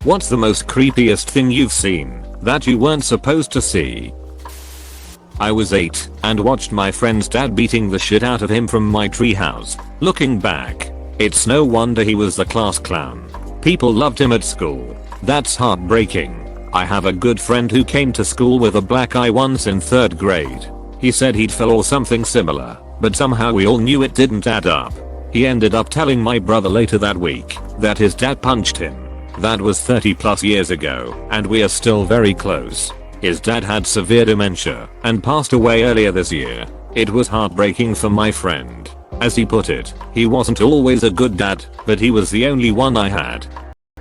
What's the most creepiest thing you've seen that you weren't supposed to see? I was 8 and watched my friend's dad beating the shit out of him from my treehouse. Looking back, it's no wonder he was the class clown. People loved him at school. That's heartbreaking. I have a good friend who came to school with a black eye once in 3rd grade. He said he'd fell or something similar, but somehow we all knew it didn't add up. He ended up telling my brother later that week that his dad punched him. That was 30 plus years ago, and we are still very close. His dad had severe dementia and passed away earlier this year. It was heartbreaking for my friend. As he put it, he wasn't always a good dad, but he was the only one I had.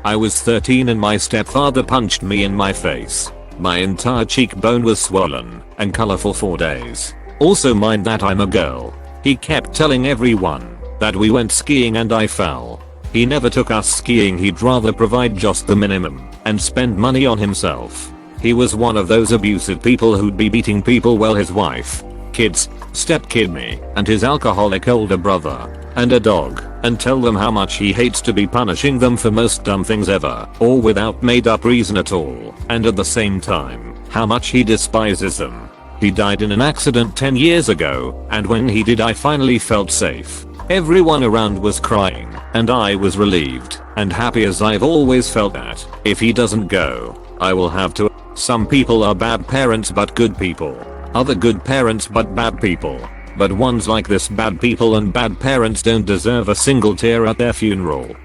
I was 13 and my stepfather punched me in my face. My entire cheekbone was swollen and colorful for days. Also mind that I'm a girl. He kept telling everyone that we went skiing and I fell. He never took us skiing, he'd rather provide just the minimum and spend money on himself. He was one of those abusive people who'd be beating people while his wife, kids, stepkid me, and his alcoholic older brother, and a dog, and tell them how much he hates to be punishing them for most dumb things ever, or without made up reason at all, and at the same time, how much he despises them. He died in an accident 10 years ago, and when he did I finally felt safe. Everyone around was crying, and I was relieved and happy as I've always felt that if he doesn't go, I will have to. Some people are bad parents but good people. Other good parents but bad people. But ones like this, bad people and bad parents, don't deserve a single tear at their funeral.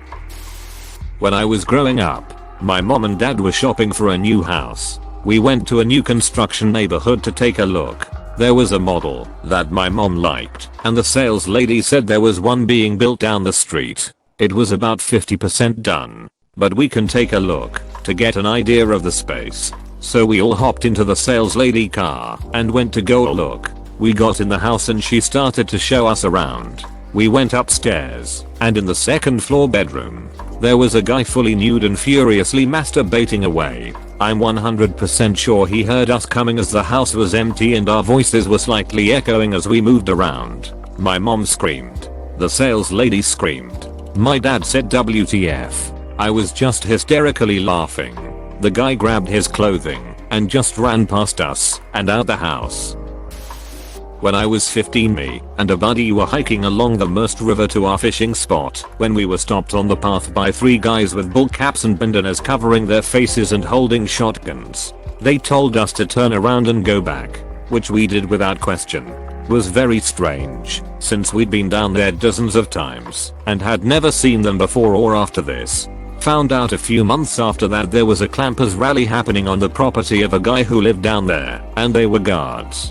When I was growing up, my mom and dad were shopping for a new house. We went to a new construction neighborhood to take a look. There was a model that my mom liked, and the sales lady said there was one being built down the street. It was about 50% done, but we can take a look to get an idea of the space. So we all hopped into the sales lady car and went to go look. We got in the house and she started to show us around. We went upstairs, and in the 2nd floor bedroom, there was a guy fully nude and furiously masturbating away. I'm 100% sure he heard us coming as the house was empty and our voices were slightly echoing as we moved around. My mom screamed. The sales lady screamed. My dad said WTF. I was just hysterically laughing. The guy grabbed his clothing and just ran past us and out the house. When I was 15, me and a buddy were hiking along the Merced River to our fishing spot when we were stopped on the path by 3 guys with bull caps and bandanas covering their faces and holding shotguns. They told us to turn around and go back, which we did without question. Was very strange, since we'd been down there dozens of times and had never seen them before or after this. Found out a few months after that there was a clampers rally happening on the property of a guy who lived down there, and they were guards.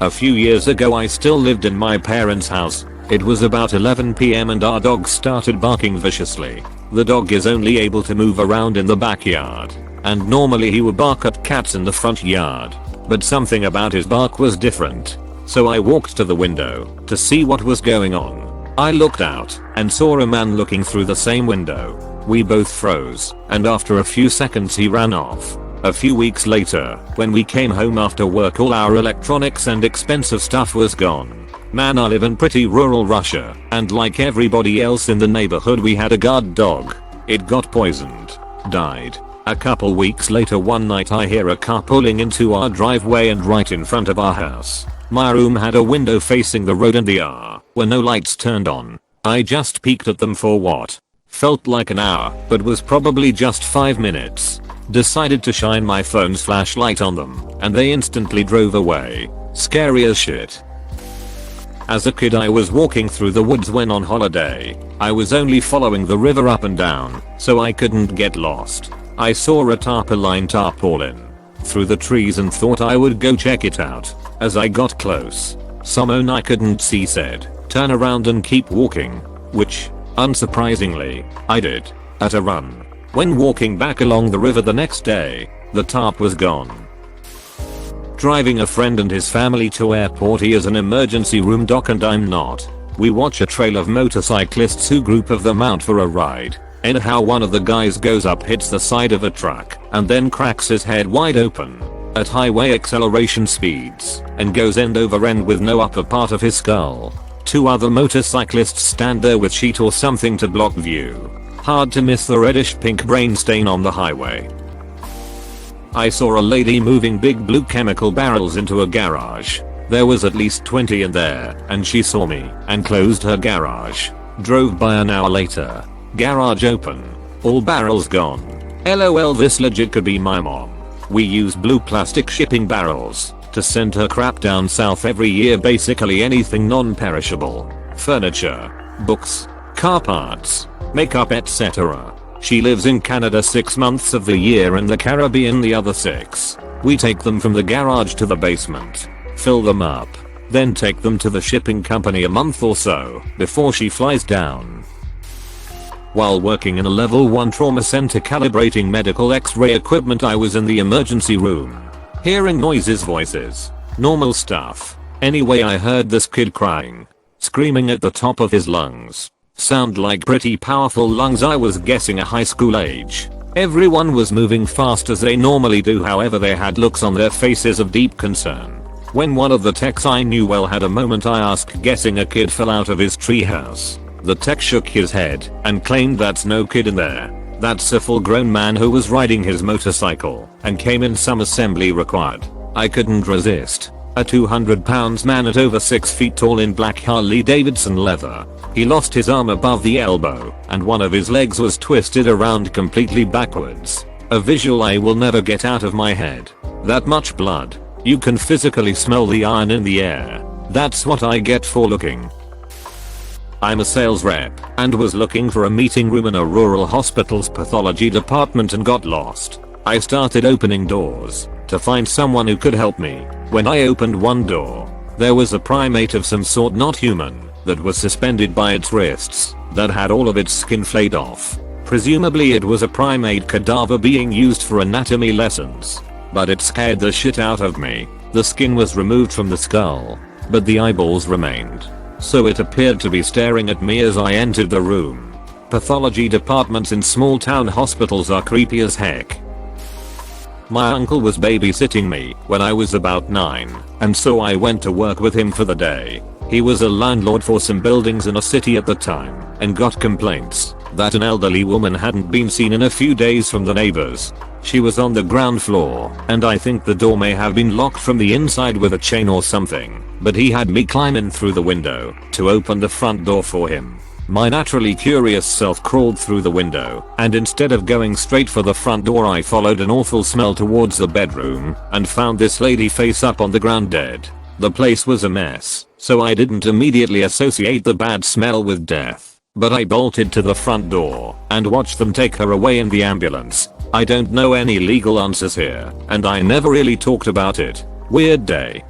A few years ago I still lived in my parents' house. It was about 11 PM and our dog started barking viciously. The dog is only able to move around in the backyard, and normally he would bark at cats in the front yard. But something about his bark was different. So I walked to the window to see what was going on. I looked out and saw a man looking through the same window. We both froze, and after a few seconds he ran off. A few weeks later, when we came home after work, all our electronics and expensive stuff was gone. Man, I live in pretty rural Russia, and like everybody else in the neighborhood we had a guard dog. It got poisoned. Died. A couple weeks later one night I hear a car pulling into our driveway and right in front of our house. My room had a window facing the road and there were no lights turned on. I just peeked at them for what felt like an hour, but was probably just 5 minutes. Decided to shine my phone's flashlight on them, and they instantly drove away. Scary as shit. As a kid I was walking through the woods when on holiday. I was only following the river up and down, so I couldn't get lost. I saw a tarpaulin through the trees and thought I would go check it out. As I got close, someone I couldn't see said, "Turn around and keep walking," which, unsurprisingly, I did, at a run. When walking back along the river the next day, the tarp was gone. Driving a friend and his family to airport. He is an emergency room doc and I'm not. We watch a trail of motorcyclists who group of them out for a ride. Anyhow, one of the guys goes up, hits the side of a truck, and then cracks his head wide open at highway acceleration speeds and goes end over end with no upper part of his skull. 2 other motorcyclists stand there with sheet or something to block view. Hard to miss the reddish pink brain stain on the highway. I saw a lady moving big blue chemical barrels into a garage. There was at least 20 in there, and she saw me and closed her garage. Drove by an hour later. Garage open. All barrels gone. LOL, this legit could be my mom. We use blue plastic shipping barrels to send her crap down south every year, basically anything non-perishable. Furniture, books, car parts, makeup, etc. She lives in Canada 6 months of the year and the Caribbean the other 6. We take them from the garage to the basement, fill them up, then take them to the shipping company a month or so before she flies down. While working in a level 1 trauma center calibrating medical x-ray equipment, I was in the emergency room. Hearing noises, voices, normal stuff. Anyway, I heard this kid crying, screaming at the top of his lungs. Sound like pretty powerful lungs. I was guessing a high school age. Everyone was moving fast as they normally do, however they had looks on their faces of deep concern. When one of the techs I knew well had a moment, I asked, guessing a kid fell out of his treehouse. The tech shook his head and claimed that's no kid in there. That's a full grown man who was riding his motorcycle and came in some assembly required. I couldn't resist. A 200 pounds man at over 6 feet tall in black Harley Davidson leather. He lost his arm above the elbow and one of his legs was twisted around completely backwards. A visual I will never get out of my head. That much blood. You can physically smell the iron in the air. That's what I get for looking. I'm a sales rep and was looking for a meeting room in a rural hospital's pathology department and got lost. I started opening doors to find someone who could help me. When I opened one door, there was a primate of some sort, not human, that was suspended by its wrists, that had all of its skin flayed off. Presumably it was a primate cadaver being used for anatomy lessons. But it scared the shit out of me. The skin was removed from the skull, but the eyeballs remained. So it appeared to be staring at me as I entered the room. Pathology departments in small town hospitals are creepy as heck. My uncle was babysitting me when I was about 9, and so I went to work with him for the day. He was a landlord for some buildings in a city at the time and got complaints that an elderly woman hadn't been seen in a few days from the neighbors. She was on the ground floor, and I think the door may have been locked from the inside with a chain or something, but he had me climb in through the window to open the front door for him. My naturally curious self crawled through the window, and instead of going straight for the front door, I followed an awful smell towards the bedroom and found this lady face up on the ground dead. The place was a mess, so I didn't immediately associate the bad smell with death, but I bolted to the front door and watched them take her away in the ambulance. I don't know any legal answers here, and I never really talked about it. Weird day.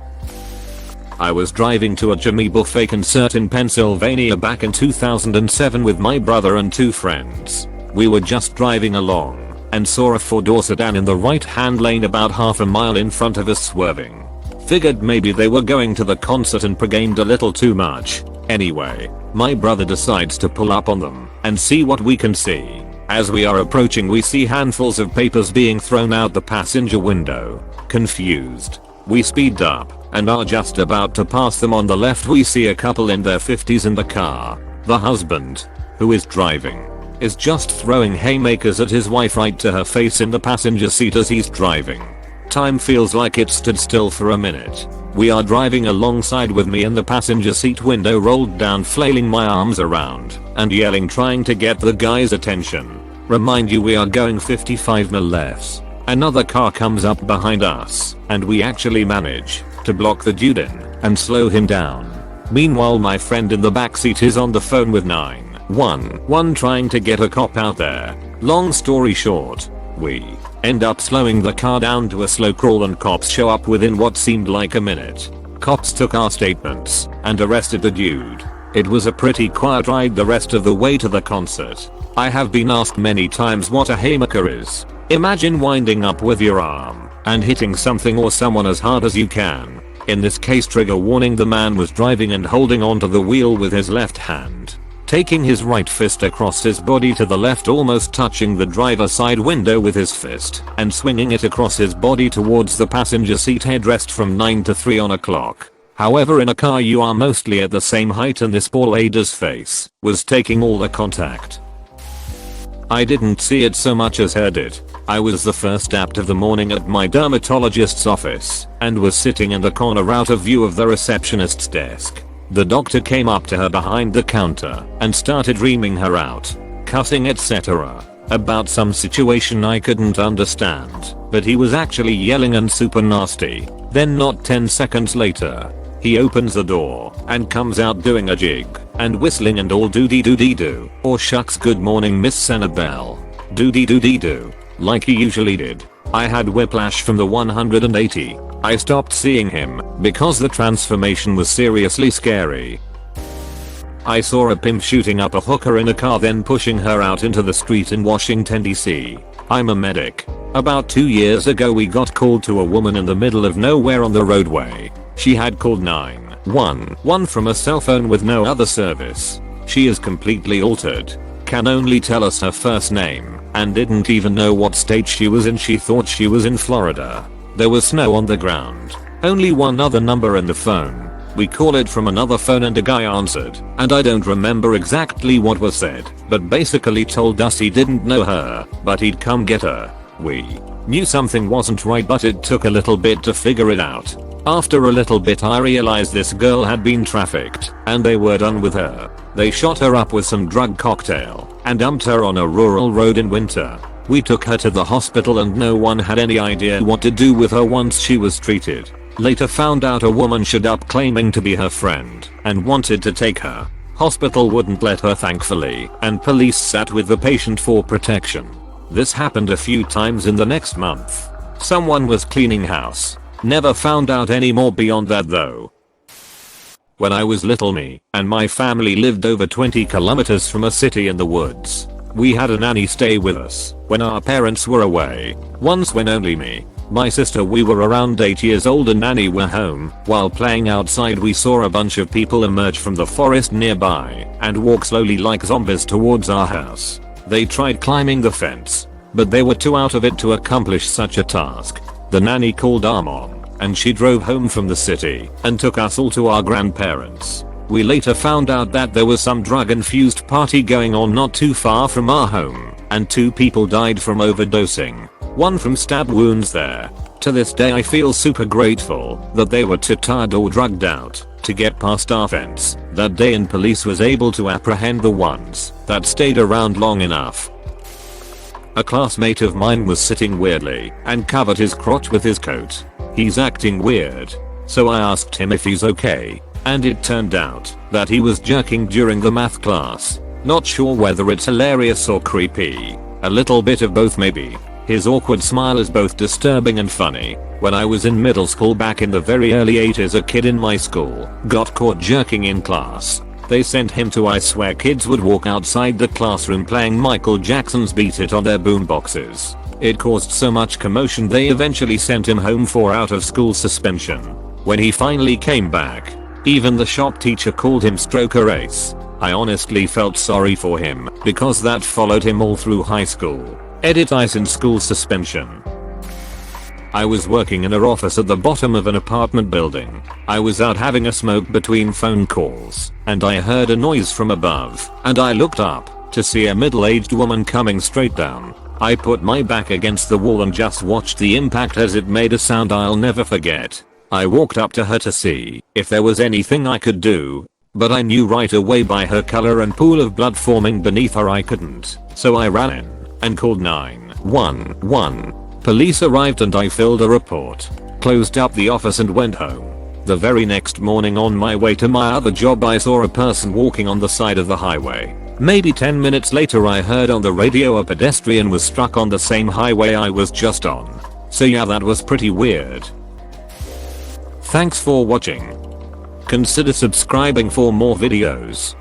I was driving to a Jimmy Buffet concert in Pennsylvania back in 2007 with my brother and 2 friends. We were just driving along and saw a 4-door sedan in the right-hand lane about half a mile in front of us swerving. Figured maybe they were going to the concert and pre-gamed a little too much. Anyway, my brother decides to pull up on them and see what we can see. As we are approaching, we see handfuls of papers being thrown out the passenger window. Confused, we speed up and are just about to pass them. On the left we see a couple in their 50s in the car. The husband, who is driving, is just throwing haymakers at his wife right to her face in the passenger seat as he's driving. Time feels like it stood still for a minute. We are driving alongside with me in the passenger seat, window rolled down, flailing my arms around and yelling, trying to get the guy's attention. Remind you, we are going 55 mph lefts. Another car comes up behind us and we actually manage to block the dude in and slow him down. Meanwhile, my friend in the backseat is on the phone with 911 trying to get a cop out there. Long story short, we end up slowing the car down to a slow crawl and cops show up within what seemed like a minute. Cops took our statements and arrested the dude. It was a pretty quiet ride the rest of the way to the concert. I have been asked many times what a haymaker is. Imagine winding up with your arm and hitting something or someone as hard as you can. In this case, trigger warning, the man was driving and holding onto the wheel with his left hand, taking his right fist across his body to the left, almost touching the driver's side window with his fist, and swinging it across his body towards the passenger seat headrest from 9 to 3 on a clock. However, in a car you are mostly at the same height, and this poor lady's face was taking all the contact. I didn't see it so much as heard it. I was the first apt of the morning at my dermatologist's office and was sitting in the corner out of view of the receptionist's desk. The doctor came up to her behind the counter and started reaming her out, cussing etc. about some situation I couldn't understand, but he was actually yelling and super nasty. Then not 10 seconds later, he opens the door and comes out doing a jig and whistling and all doody doody doo. Or shucks, good morning Miss Senabelle. Doody doody doo. Like he usually did. I had whiplash from the 180. I stopped seeing him because the transformation was seriously scary. I saw a pimp shooting up a hooker in a car, then pushing her out into the street in Washington DC. I'm a medic. About 2 years ago we got called to a woman in the middle of nowhere on the roadway. She had called 911 from a cell phone with no other service. She is completely altered. Can only tell us her first name and didn't even know what state she was in. She thought she was in Florida. There was snow on the ground. Only one other number in the phone. We called it from another phone and a guy answered, and I don't remember exactly what was said, but basically told us he didn't know her, but he'd come get her. We knew something wasn't right, but it took a little bit to figure it out. After a little bit I realized this girl had been trafficked, and they were done with her. They shot her up with some drug cocktail and dumped her on a rural road in winter. We took her to the hospital and no one had any idea what to do with her once she was treated. Later found out a woman showed up claiming to be her friend and wanted to take her. Hospital wouldn't let her thankfully, and police sat with the patient for protection. This happened a few times in the next month. Someone was cleaning house. Never found out any more beyond that though. When I was little, me and my family lived over 20 kilometers from a city in the woods. We had a nanny stay with us when our parents were away. Once when only me, my sister, we were around 8 years old and nanny were home. While playing outside we saw a bunch of people emerge from the forest nearby and walk slowly like zombies towards our house. They tried climbing the fence, but they were too out of it to accomplish such a task. The nanny called our mom and she drove home from the city and took us all to our grandparents. We later found out that there was some drug-infused party going on not too far from our home, and 2 people died from overdosing, 1 from stab wounds there. To this day I feel super grateful that they were too tired or drugged out to get past our fence that day, and police was able to apprehend the ones that stayed around long enough. A classmate of mine was sitting weirdly and covered his crotch with his coat. He's acting weird, so I asked him if he's okay, and it turned out that he was jerking during the math class. Not sure whether it's hilarious or creepy. A little bit of both maybe. His awkward smile is both disturbing and funny. When I was in middle school back in the very early 80s, a kid in my school got caught jerking in class. They sent him to, I swear kids would walk outside the classroom playing Michael Jackson's Beat It on their boomboxes. It caused so much commotion they eventually sent him home for out of school suspension. When he finally came back, even the shop teacher called him Stroker Ace. I honestly felt sorry for him because that followed him all through high school. Edit ice in school suspension. I was working in an office at the bottom of an apartment building. I was out having a smoke between phone calls, and I heard a noise from above, and I looked up to see a middle-aged woman coming straight down. I put my back against the wall and just watched the impact as it made a sound I'll never forget. I walked up to her to see if there was anything I could do, but I knew right away by her color and pool of blood forming beneath her I couldn't, so I ran in and called 911. Police arrived and I filled a report, closed up the office and went home. The very next morning on my way to my other job I saw a person walking on the side of the highway. Maybe 10 minutes later I heard on the radio a pedestrian was struck on the same highway I was just on. So yeah, that was pretty weird. Thanks for watching. Consider subscribing for more videos.